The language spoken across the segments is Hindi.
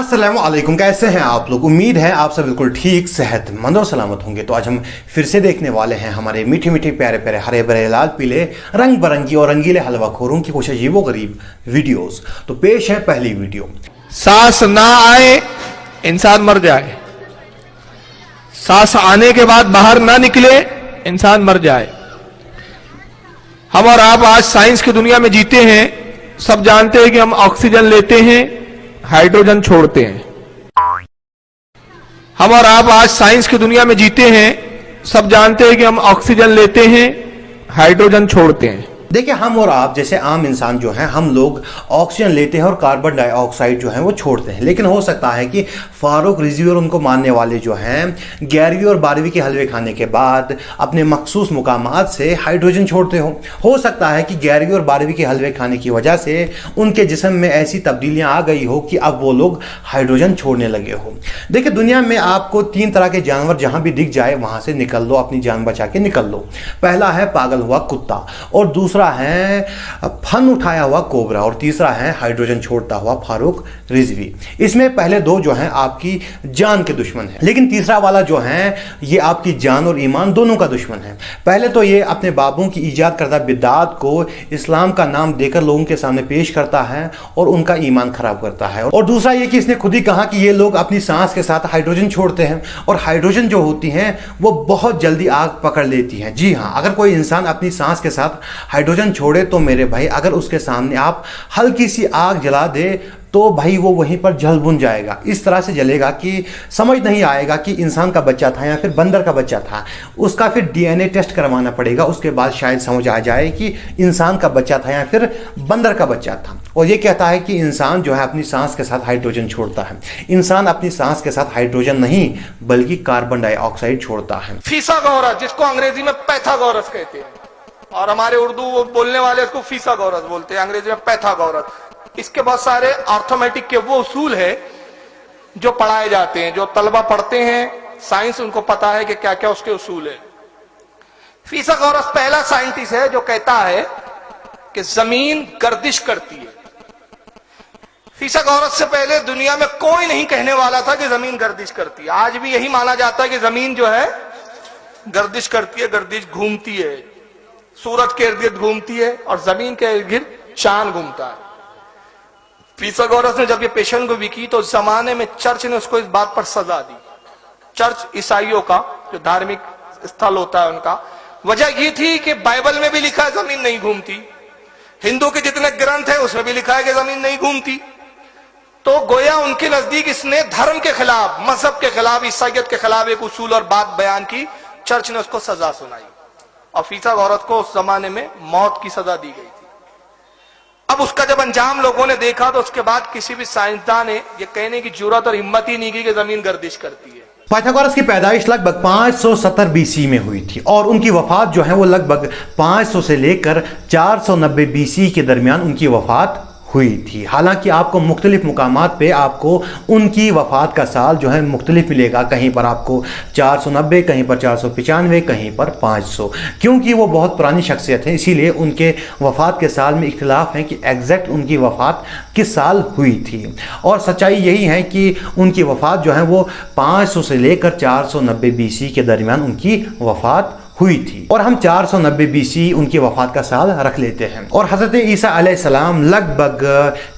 अस्सलामुअलैकुम, कैसे हैं आप लोग। उम्मीद है आप सब बिल्कुल ठीक, सेहतमंद और सलामत होंगे। तो आज हम फिर से देखने वाले हैं हमारे मीठे मीठे प्यारे प्यारे हरे भरे लाल पीले रंग बिरंगी और रंगीले हलवा खोरों की कुछ अजीबो गरीब वीडियोस। तो पेश है पहली वीडियो। सांस ना आए इंसान मर जाए, सांस आने के बाद बाहर ना निकले इंसान मर जाए। हम और आप आज साइंस की दुनिया में जीते हैं, सब जानते हैं कि हम ऑक्सीजन लेते हैं, हाइड्रोजन छोड़ते हैं। हम और आप आज साइंस की दुनिया में जीते हैं, सब जानते हैं कि हम ऑक्सीजन लेते हैं, हाइड्रोजन छोड़ते हैं। देखिए, हम और आप जैसे आम इंसान जो हैं, हम लोग ऑक्सीजन लेते हैं और कार्बन डाइऑक्साइड जो है वो छोड़ते हैं। लेकिन हो सकता है कि फारूक रिजवी और उनको मानने वाले जो हैं 11वीं और 12वीं के हलवे खाने के बाद अपने मखसूस मुकामात से हाइड्रोजन छोड़ते हो सकता है कि 11वीं और 12वीं के हलवे खाने की वजह से उनके जिस्म में ऐसी तब्दीलियां आ गई हो कि अब वो लोग हाइड्रोजन छोड़ने लगे हो। देखिए, दुनिया में आपको 3 तरह के जानवर जहां भी दिख जाए वहां से निकल लो, अपनी जान बचा के निकल लो। पहला है पागल हुआ कुत्ता, और दूसरा है फन उठाया हुआ कोबरा, और तीसरा है हाइड्रोजन छोड़ता हुआ फारूक रिजवी। इसमें पहले दो जो हैं आपकी जान के दुश्मन हैं, लेकिन तीसरा वाला जो है ये आपकी जान और ईमान दोनों का दुश्मन है। पहले तो ये अपने बाबों की ईजाद करदा बिदात को इस्लाम का नाम देकर लोगों के सामने पेश करता है और उनका ईमान खराब करता है। और दूसरा ये कि इसने खुद ही कहा कि ये लोग अपनी सांस के साथ हाइड्रोजन छोड़ते हैं, और हाइड्रोजन जो होती हैं वो बहुत जल्दी आग पकड़ लेती हैं। जी हाँ, अगर कोई इंसान अपनी सांस के साथ हाइड्रोजन छोड़े तो मेरे भाई, अगर उसके सामने आप हल्की सी आग जला दे तो भाई वो वहीं पर जल बुन जाएगा। इस तरह से जलेगा कि समझ नहीं आएगा कि इंसान का बच्चा था या फिर बंदर का बच्चा था। उसका फिर डीएनए टेस्ट करवाना पड़ेगा, उसके बाद शायद समझ आ जाए कि इंसान का बच्चा था या फिर बंदर का बच्चा था। और ये कहता है कि इंसान जो है अपनी सांस के साथ हाइड्रोजन छोड़ता है। इंसान अपनी सांस के साथ हाइड्रोजन नहीं बल्कि कार्बन डाइऑक्साइड छोड़ता है। फीसागोरस, जिसको अंग्रेजी में पैथागोरस कहते हैं, और हमारे उर्दू बोलने वाले इसको फीसागोरस बोलते हैं, अंग्रेजी में पैथागोरस। इसके बहुत सारे अर्थमेटिक के वो उसूल है जो पढ़ाए जाते हैं, जो तलबा पढ़ते हैं साइंस, उनको पता है कि क्या क्या उसके उसूल है। फीसागोरस पहला साइंटिस्ट है जो कहता है कि जमीन गर्दिश करती है। फीसागोरस से पहले दुनिया में कोई नहीं कहने वाला था कि जमीन गर्दिश करती है। आज भी यही माना जाता है कि जमीन जो है गर्दिश करती है, गर्दिश घूमती है, सूरज के इर्द गिर्द घूमती है और जमीन के इर्द गिर्द चांद घूमता है। फीसागोरस ने जब ये पेशन गोई की तो उस जमाने में चर्च ने उसको इस बात पर सजा दी। चर्च ईसाइयों का जो धार्मिक स्थल होता है उनका, वजह ये थी कि बाइबल में भी लिखा है जमीन नहीं घूमती, हिंदू के जितने ग्रंथ है उसमें भी लिखा है कि जमीन नहीं घूमती। तो गोया उनके नजदीक इसने धर्म के खिलाफ, मजहब के खिलाफ, ईसाइयत के खिलाफ एक उसूल और बात बयान की। चर्च ने उसको सजा सुनाई और फीसागोरस को उस जमाने में मौत की सजा दी गई थी। अब उसका जब अंजाम लोगों ने देखा तो उसके बाद किसी भी साइंसदान ने यह कहने की जरूरत और हिम्मत ही नहीं की कि जमीन गर्दिश करती है। पाइथागोरस की पैदाइश लगभग 570 बीसी में हुई थी और उनकी वफात जो है वो लगभग 500 से लेकर 490 बीसी के दरमियान उनकी वफात हुई थी। हालांकि आपको मुख्तलिफ मुकामात पे आपको उनकी वफात का साल जो है मुख्तलिफ मिलेगा। कहीं पर आपको 490, कहीं पर 495, कहीं पर 500। क्योंकि वो बहुत पुरानी शख्सियत है, इसीलिए उनके वफात के साल में इख्तिलाफ है कि एग्जैक्ट उनकी वफात किस साल हुई थी। और सच्चाई यही है कि उनकी वफात जो है वो 500 से लेकर 490 बीसी के दरमियान उनकी वफात हुई थी। और हम 490 बीसी उनकी वफात का साल रख लेते हैं। और हज़रत ईसा अलैहिस्सलाम लगभग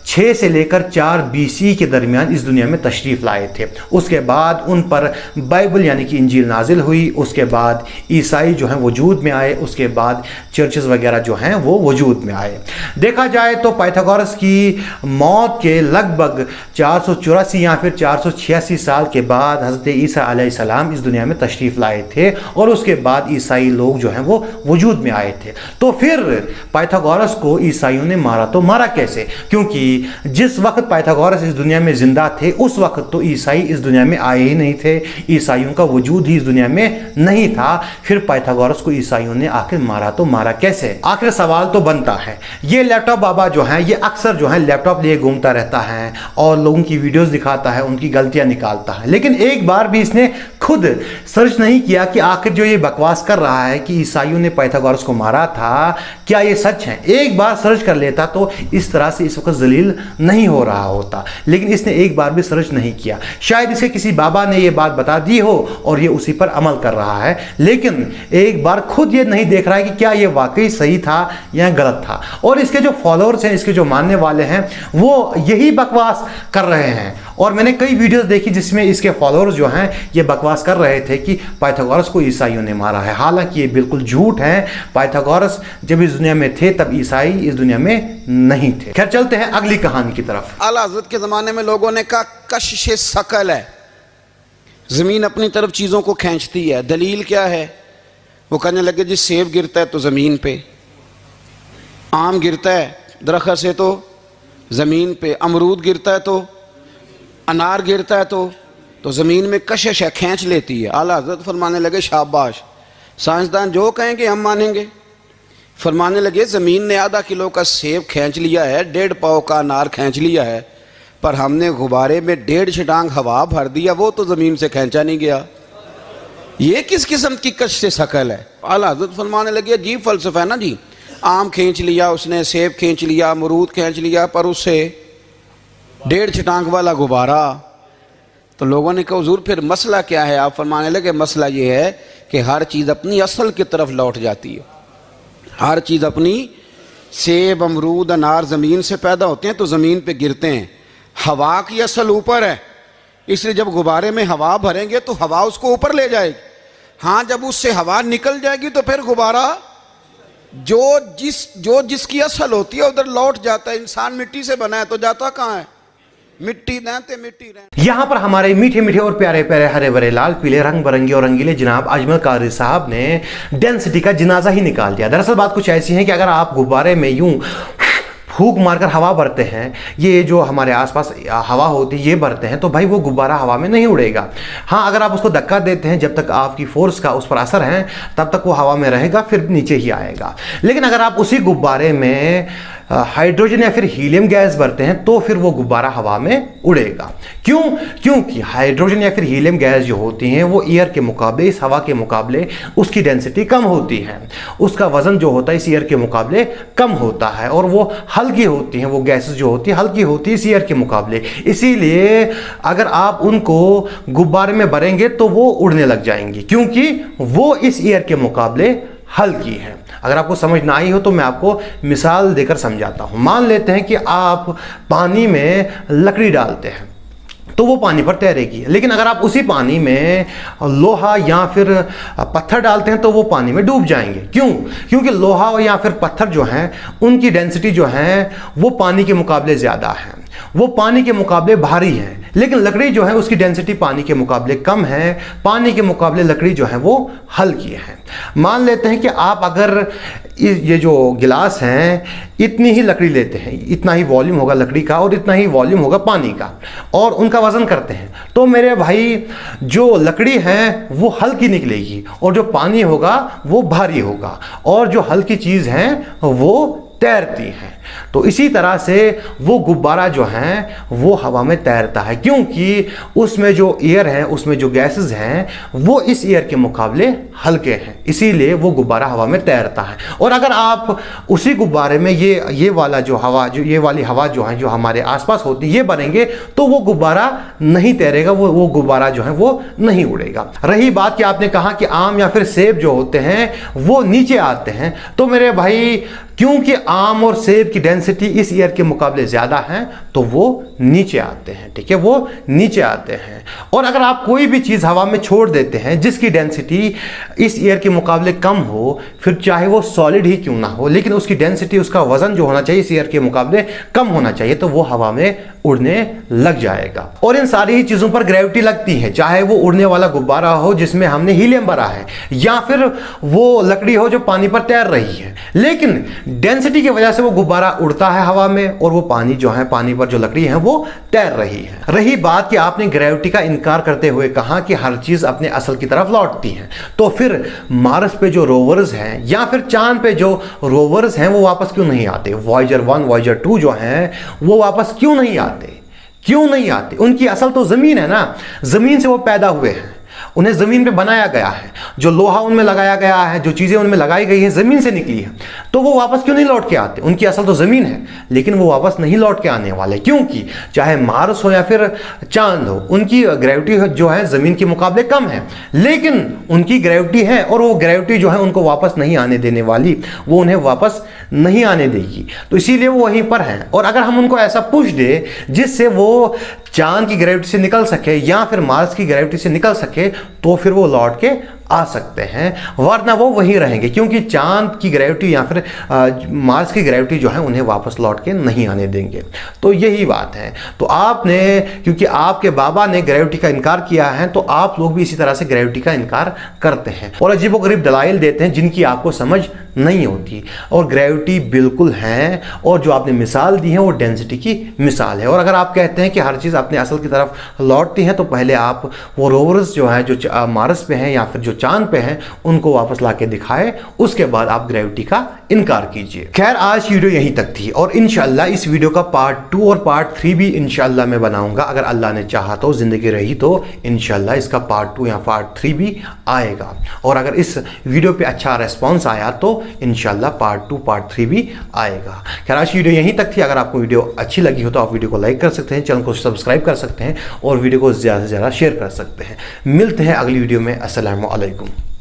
6 से लेकर 4 बीसी के दरमियान इस दुनिया में तशरीफ़ लाए थे। उसके बाद उन पर बाइबल यानी कि इंजील नाजिल हुई। उसके बाद ईसाई जो हैं वजूद में आए। उसके बाद चर्चेस वगैरह जो हैं वो वजूद में आए। देखा जाए तो पाइथागोरस की मौत के लगभग 484 या फिर 486 साल के बाद हज़रत ईसा अलैहिस्सलाम इस दुनिया में तशरीफ़ लाए थे और उसके बाद ईसाई लोग जो हैं वो वजूद में आए थे। तो फिर पाइथागोरस को ईसाइयों ने मारा, तो मारा कैसे? क्योंकि जिस वक्त पाइथागोरस इस दुनिया में जिंदा थे उस वक्त तो ईसाई इस दुनिया में आए ही नहीं थे, ईसाइयों का वजूद ही इस दुनिया में नहीं था। फिर पाइथागोरस को ईसाइयों ने आखिर मारा, तो मारा कैसे? आखिर सवाल तो बनता है। ये लैपटॉप बाबा जो है ये अक्सर जो है लैपटॉप लिए घूमता रहता है और लोगों की वीडियोस दिखाता है, उनकी गलतियां निकालता है, लेकिन एक बार भी इसने खुद सर्च नहीं किया कि आखिर जो ये बकवास कर रहा है कि ईसाइयों ने पाइथागोरस को मारा था, क्या ये सच है? एक बार सर्च कर लेता तो इस तरह से इस वक्त जलील तब्दील नहीं हो रहा होता, लेकिन इसने एक बार भी सर्च नहीं किया। शायद इसे किसी बाबा ने ये बात बता दी हो और ये उसी पर अमल कर रहा है, लेकिन एक बार खुद ये नहीं देख रहा है कि क्या ये वाकई सही था या गलत था। और इसके जो फॉलोअर्स हैं, इसके जो मानने वाले हैं, वो यही बकवास कर रहे हैं। और मैंने कई वीडियोस देखी जिसमें इसके फॉलोअर्स जो हैं ये बकवास कर रहे थे कि पाइथागोरस को ईसाइयों ने मारा है। हालांकि ये बिल्कुल झूठ है। पाइथागोरस जब इस दुनिया में थे तब ईसाई इस दुनिया में नहीं थे। खैर, चलते हैं अगली कहानी की तरफ। आला हज़रत के ज़माने में लोगों ने कहा कशिश सकल है, ज़मीन अपनी तरफ चीज़ों को खींचती है। दलील क्या है? वो कहने लगे जी सेब गिरता है तो ज़मीन पे, आम गिरता है दरख्त से तो ज़मीन पे, अमरूद गिरता है तो, अनार गिरता है तो ज़मीन में कशिश है, खींच लेती है। आला हज़रत फरमाने लगे शाबाश, साइंसदान जो कहेंगे हम मानेंगे। फरमाने लगे ज़मीन ने आधा किलो का सेब खींच लिया है, 1.5 पाव का अनार खींच लिया है, पर हमने गुब्बारे में 1.5 छटांग हवा भर दिया, वो तो ज़मीन से खींचा नहीं गया। ये किस किस्म की कशिश शकल है? आला हज़रत फरमाने लगे अजीब फ़लसफ़ा है ना जी, आम खींच लिया उसने, सेब खींच लिया, अमरूद खींच लिया, पर उससे 1.5 छटांग वाला गुब्बारा। तो लोगों ने कहा हुज़ूर फिर मसला क्या है? आप फरमाने लगे मसला ये है कि हर चीज़ अपनी असल की तरफ लौट जाती है। हर चीज़ अपनी, सेब अमरूद अनार ज़मीन से पैदा होते हैं तो ज़मीन पे गिरते हैं। हवा की असल ऊपर है, इसलिए जब गुब्बारे में हवा भरेंगे तो हवा उसको ऊपर ले जाएगी। हाँ, जब उससे हवा निकल जाएगी तो फिर गुब्बारा जिसकी असल होती है उधर लौट जाता है। इंसान मिट्टी से बना है तो जाता कहाँ है? मिट्टी रहते मिट्टी रहते। यहाँ पर हमारे मीठे मीठे और प्यारे प्यारे हरे भरे लाल पीले रंग बिरंगे और रंगीले जनाब अजमल कारी साहब ने डेंसिटी का जनाजा ही निकाल दिया। दरअसल बात कुछ ऐसी है कि अगर आप गुब्बारे में यूं फूंक मारकर हवा भरते हैं, ये जो हमारे आसपास हवा होती है ये भरते हैं, तो भाई वो गुब्बारा हवा में नहीं उड़ेगा। हाँ, अगर आप उसको धक्का देते हैं, जब तक आपकी फोर्स का उस पर असर है तब तक वो हवा में रहेगा, फिर नीचे ही आएगा। लेकिन अगर आप उसी गुब्बारे में हाइड्रोजन या फिर हीलियम गैस भरते हैं तो फिर वो गुब्बारा हवा में उड़ेगा। क्यों? क्योंकि हाइड्रोजन या फिर हीलियम गैस जो होती हैं वो एयर के मुकाबले, इस हवा के मुकाबले उसकी डेंसिटी कम होती है, उसका वजन जो होता है इस एयर के मुकाबले कम होता है, और वो हल्की होती हैं। वो गैसेस जो होती है हल्की होती है इस एयर के मुकाबले। इसीलिए अगर आप उनको गुब्बारे में भरेंगे तो वो उड़ने लग जाएंगी, क्योंकि वो इस एयर के मुकाबले हल्की है। अगर आपको समझ ना आई हो तो मैं आपको मिसाल देकर समझाता हूं। मान लेते हैं कि आप पानी में लकड़ी डालते हैं तो वो पानी पर तैरेगी, लेकिन अगर आप उसी पानी में लोहा या फिर पत्थर डालते हैं तो वो पानी में डूब जाएंगे। क्यों? क्योंकि लोहा या फिर पत्थर जो हैं उनकी डेंसिटी जो है वो पानी के मुकाबले ज़्यादा है, वो पानी के मुकाबले भारी है। लेकिन लकड़ी जो है उसकी डेंसिटी पानी के मुकाबले कम है, पानी के मुकाबले लकड़ी जो है वो हल्की है। मान लेते हैं कि आप अगर ये जो गिलास हैं इतनी ही लकड़ी लेते हैं, इतना ही वॉल्यूम होगा लकड़ी का और इतना ही वॉल्यूम होगा पानी का, और उनका वजन करते हैं, तो मेरे भाई जो लकड़ी है वो हल्की निकलेगी और जो पानी होगा वो भारी होगा, और जो हल्की चीज़ है वो तैरती हैं। तो इसी तरह से वो गुब्बारा जो है वो हवा में तैरता है, क्योंकि उसमें जो एयर है, उसमें जो गैसेस हैं वो इस एयर के मुकाबले हल्के हैं, इसीलिए वो गुब्बारा हवा में तैरता है। और अगर आप उसी गुब्बारे में ये वाला जो हवा, जो ये वाली हवा जो है जो हमारे आसपास होती है ये भरेंगे तो वो गुब्बारा नहीं तैरेगा, वो गुब्बारा जो है वो नहीं उड़ेगा। रही बात कि आपने कहा कि आम या फिर सेब जो होते हैं वो नीचे आते हैं, तो मेरे भाई क्योंकि आम और सेब की डेंसिटी इस एयर के मुकाबले ज़्यादा है तो वो नीचे आते हैं, ठीक है, वो नीचे आते हैं। और अगर आप कोई भी चीज़ हवा में छोड़ देते हैं जिसकी डेंसिटी इस एयर के मुकाबले कम हो, फिर चाहे वो सॉलिड ही क्यों ना हो, लेकिन उसकी डेंसिटी, उसका वजन जो होना चाहिए इस एयर के मुकाबले कम होना चाहिए, तो वो हवा में उड़ने लग जाएगा। और इन सारी ही चीज़ों पर ग्रेविटी लगती है, चाहे वो उड़ने वाला गुब्बारा हो जिसमें हमने हीलियम भरा है, या फिर वो लकड़ी हो जो पानी पर तैर रही है। लेकिन डेंसिटी की वजह से वो गुब्बारा उड़ता है हवा में और वो पानी जो है, पानी पर जो लकड़ी है वो तैर रही है। रही बात कि आपने ग्रेविटी का इनकार करते हुए कहा कि हर चीज अपने असल की तरफ लौटती है, तो फिर मार्स पे जो रोवर्स हैं या फिर चांद पे जो रोवर्स हैं वो वापस क्यों नहीं आते? वॉयेजर 1 वॉयेजर 2 जो हैं वो वापस क्यों नहीं आते? क्यों नहीं आते? उनकी असल तो जमीन है ना, जमीन से वो पैदा हुए हैं, उन्हें ज़मीन पे बनाया गया है, जो लोहा उनमें लगाया गया है, जो चीज़ें उनमें लगाई गई हैं ज़मीन से निकली है। तो वो वापस क्यों नहीं लौट के आते? उनकी असल तो ज़मीन है, लेकिन वो वापस नहीं लौट के आने वाले, क्योंकि चाहे मार्स हो या फिर चांद हो, उनकी ग्रेविटी जो है ज़मीन के मुकाबले कम है, लेकिन उनकी ग्रेविटी है और वो ग्रेविटी जो है उनको वापस नहीं आने देने वाली, वो उन्हें वापस नहीं आने देगी। तो इसीलिए वो वहीं पर हैं। और अगर हम उनको ऐसा पुश दे जिससे वो चांद की ग्रेविटी से निकल सके या फिर मार्स की ग्रेविटी से निकल सके, तो फिर वो लौट के आ सकते हैं, वरना वो वहीं रहेंगे, क्योंकि चांद की ग्रेविटी या फिर मार्स की ग्रेविटी जो है उन्हें वापस लौट के नहीं आने देंगे। तो यही बात है। तो आपने, क्योंकि आपके बाबा ने ग्रेविटी का इनकार किया है, तो आप लोग भी इसी तरह से ग्रेविटी का इनकार करते हैं और अजीबोगरीब दलाइल देते हैं जिनकी आपको समझ नहीं होती। और ग्रेविटी बिल्कुल है, और जो आपने मिसाल दी है वो डेंसिटी की मिसाल है। और अगर आप कहते हैं कि हर चीज़ अपने असल की तरफ लौटती है, तो पहले आप वो रोवर्स जो है जो मार्स पे हैं या फिर जो चांद पे हैं उनको वापस ला के दिखाए, उसके बाद आप ग्रेविटी का इनकार कीजिए। खैर, आज की वीडियो यहीं तक थी और इंशाल्लाह इस वीडियो का पार्ट 2 और पार्ट 3 भी इंशाल्लाह मैं बनाऊंगा। अगर अल्लाह ने चाहा तो, जिंदगी रही तो इंशाल्लाह इसका पार्ट 2 या पार्ट 3 भी आएगा। और अगर इस वीडियो पे अच्छा रेस्पॉन्स आया तो इंशाल्लाह पार्ट 2 पार्ट 3 भी आएगा। खैर, आज की वीडियो यहीं तक थी। अगर आपको वीडियो अच्छी लगी हो तो आप वीडियो को लाइक कर सकते हैं, चैनल को सब्सक्राइब कर सकते हैं और वीडियो को ज़्यादा से ज़्यादा शेयर कर सकते हैं। मिलते हैं अगली वीडियो में। अस्सलामु अलैकुम।